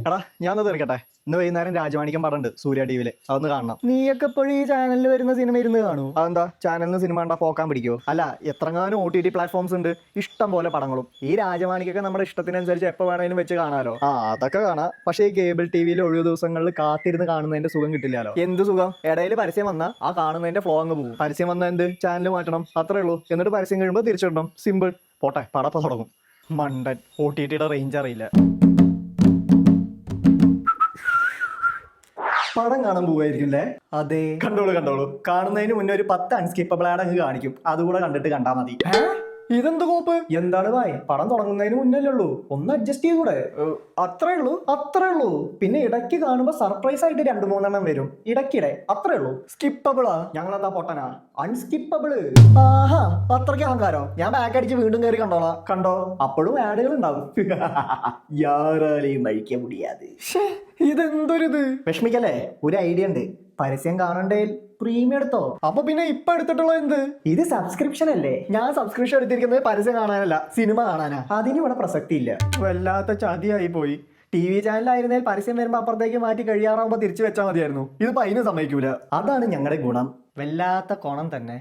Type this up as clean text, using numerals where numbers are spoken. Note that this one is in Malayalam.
എടാ ഞാൻ തീർക്കട്ടെ. ഇന്ന് വൈകുന്നേരം രാജമാണിക്യം പടമുണ്ട് സൂര്യ ടിവിയിൽ, അതൊന്ന് കാണണം. നീയൊക്കെ എപ്പോഴും ഈ ചാനലിൽ വരുന്ന സിനിമ ഇരുന്ന് കാണൂ? അതെന്താ ചാനലിന് സിനിമ കണ്ടാ പോക്കാൻ പിടിക്കുമോ? അല്ല, എത്രങ്ങാനും OTT പ്ലാറ്റ്ഫോംസ് ഉണ്ട്, ഇഷ്ടം പോലെ പടങ്ങളും. ഈ രാജമാണിക്കൊക്കെ നമ്മുടെ ഇഷ്ടത്തിനനുസരിച്ച് എപ്പോൾ വേണേലും വെച്ച് കാണാലോ. അതൊക്കെ കാണാം, പക്ഷേ ഈ കേബിൾ ടിവിയിൽ ഒഴിവ് ദിവസങ്ങളിൽ കാത്തിരുന്ന് കാണുന്നതിന്റെ സുഖം കിട്ടില്ലല്ലോ. എന്ത് സുഖം? ഇടയിൽ പരസ്യം വന്നാൽ ആ കാണുന്നതിന്റെ ഫ്ലോ അങ്ങ് പോകും. പരസ്യം വന്നാൽ എന്ത്, ചാനൽ മാറ്റണം, അത്രേ ഉള്ളൂ. എന്നിട്ട് പരസ്യം കഴിയുമ്പോൾ തിരിച്ചിടണം, സിമ്പിൾ. പോട്ടെ, പടപ്പം തുടങ്ങും. മണ്ടൻ, OTTയുടെ റേഞ്ച് അറിയില്ല. പടം കാണാൻ പോവായിരിക്കും അല്ലേ? അതെ, കണ്ടോളൂ. കാണുന്നതിന് മുന്നേ ഒരു 10 അൺസ്കിപ്പബിൾ ആഡ് അങ്ങ് കാണിക്കും, അതുകൂടെ കണ്ടിട്ട് കണ്ടാ മതി. ഇതെന്ത് കോപ്പ്? എന്താണ് ഭായ്, പടം തുടങ്ങുന്നതിന് മുന്നല്ലേ ഉള്ളൂ, ഒന്ന് അഡ്ജസ്റ്റ് ചെയ്തൂടെ? അത്രേ ഉള്ളൂ. പിന്നെ ഇടയ്ക്ക് കാണുമ്പോ സർപ്രൈസ് ആയിട്ട് 2-3 വരും ഇടയ്ക്കിടെ, അത്രേ ഉള്ളൂ. സ്കിപ്പബിളാ? ഞങ്ങളെന്താ പൊട്ടനാ? അൺസ്കിപ്പബിള്. ആഹാ, അത്രയ്ക്ക് അഹങ്കാരോ? ഞാൻ ബാക്ക് അടിച്ച് വീണ്ടും കയറി കണ്ടോളാം. കണ്ടോ, അപ്പോഴും ആഡുകൾ ഉണ്ടാവും. യാരാലെയും കഴിക്കാൻ മുടിയാതെ. ഇതെന്തൊരിത്? വിഷമിക്കല്ലേ, ഒരു ഐഡിയ ഉണ്ട്. പരസ്യം കാണണ്ടേ, പ്രീമിയം എടുത്തോ. അപ്പൊ പിന്നെ ഇപ്പൊ എടുത്തിട്ടുള്ള എന്ത്? ഇത് സബ്സ്ക്രിപ്ഷൻ അല്ലേ? ഞാൻ സബ്സ്ക്രിപ്ഷൻ എടുത്തിരിക്കുന്നത് പരസ്യം കാണാനല്ല, സിനിമ കാണാനാ. അതിന് ഇവിടെ പ്രസക്തി ഇല്ല. വല്ലാത്ത ചതിയായി പോയി. TV ചാനലായിരുന്നേൽ പരസ്യം വരുമ്പോ അപ്പുറത്തേക്ക് മാറ്റി കഴിയാറാകുമ്പോ തിരിച്ചു വെച്ചാൽ മതിയായിരുന്നു. ഇതിപ്പോ അതിന് സമ്മതിക്കൂല. അതാണ് ഞങ്ങളുടെ ഗുണം. വല്ലാത്ത കോണം തന്നെ.